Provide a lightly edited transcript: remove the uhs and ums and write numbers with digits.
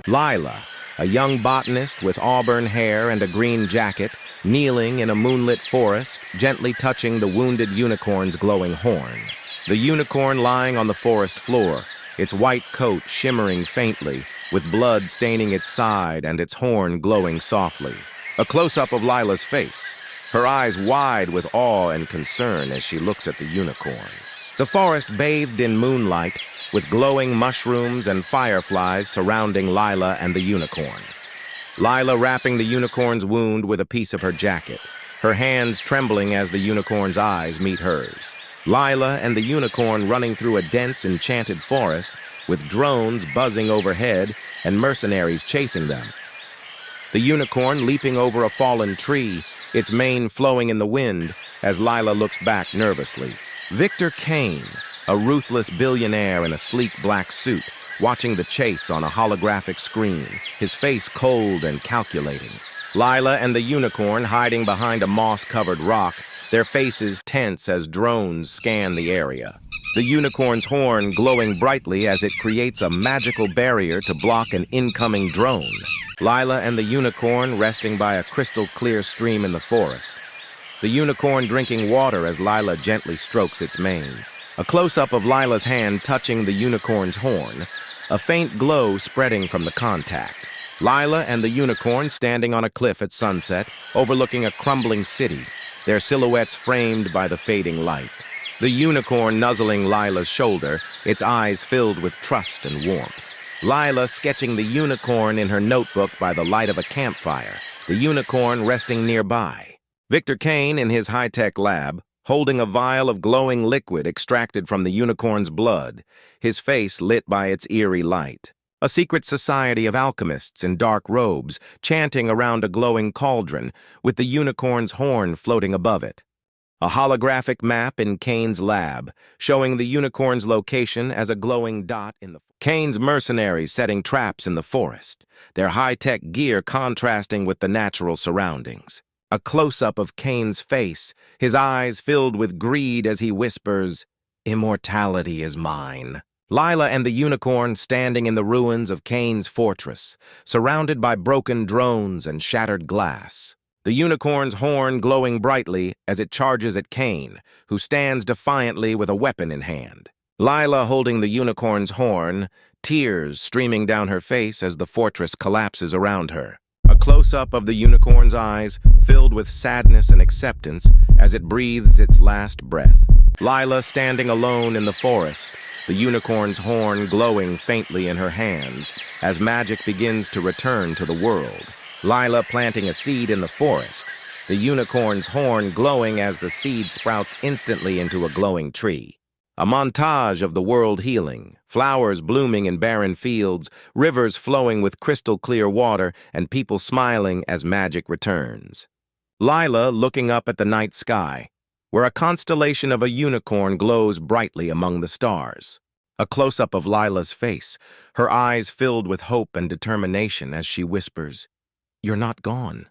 Lila, a young botanist with auburn hair and a green jacket, kneeling in a moonlit forest, gently touching the wounded unicorn's glowing horn. The unicorn lying on the forest floor, its white coat shimmering faintly, with blood staining its side and its horn glowing softly. A close-up of Lila's face, her eyes wide with awe and concern as she looks at the unicorn. The forest bathed in moonlight, with glowing mushrooms and fireflies surrounding Lila and the unicorn. Lila wrapping the unicorn's wound with a piece of her jacket, her hands trembling as the unicorn's eyes meet hers. Lila and the unicorn running through a dense, enchanted forest, with drones buzzing overhead and mercenaries chasing them. The unicorn leaping over a fallen tree, its mane flowing in the wind as Lila looks back nervously. Victor Kane, a ruthless billionaire in a sleek black suit, watching the chase on a holographic screen, his face cold and calculating. Lila and the unicorn hiding behind a moss-covered rock, their faces tense as drones scan the area. The unicorn's horn glowing brightly as it creates a magical barrier to block an incoming drone. Lila and the unicorn resting by a crystal-clear stream in the forest. The unicorn drinking water as Lila gently strokes its mane. A close-up of Lila's hand touching the unicorn's horn, a faint glow spreading from the contact. Lila and the unicorn standing on a cliff at sunset, overlooking a crumbling city, their silhouettes framed by the fading light. The unicorn nuzzling Lila's shoulder, its eyes filled with trust and warmth. Lila sketching the unicorn in her notebook by the light of a campfire, the unicorn resting nearby. Victor Kane in his high-tech lab, holding a vial of glowing liquid extracted from the unicorn's blood, his face lit by its eerie light. A secret society of alchemists in dark robes, chanting around a glowing cauldron, with the unicorn's horn floating above it. A holographic map in Kane's lab, showing the unicorn's location as a glowing dot in the... Kane's mercenaries setting traps in the forest, their high-tech gear contrasting with the natural surroundings. A close-up of Kane's face, his eyes filled with greed as he whispers, "Immortality is mine." Lila and the unicorn standing in the ruins of Kane's fortress, surrounded by broken drones and shattered glass. The unicorn's horn glowing brightly as it charges at Kane, who stands defiantly with a weapon in hand. Lila holding the unicorn's horn, tears streaming down her face as the fortress collapses around her. A close-up of the unicorn's eyes, filled with sadness and acceptance as it breathes its last breath. Lila standing alone in the forest, the unicorn's horn glowing faintly in her hands as magic begins to return to the world. Lila planting a seed in the forest, the unicorn's horn glowing as the seed sprouts instantly into a glowing tree. A montage of the world healing, flowers blooming in barren fields, rivers flowing with crystal-clear water, and people smiling as magic returns. Lila looking up at the night sky, where a constellation of a unicorn glows brightly among the stars. A close-up of Lila's face, her eyes filled with hope and determination as she whispers, "You're not gone."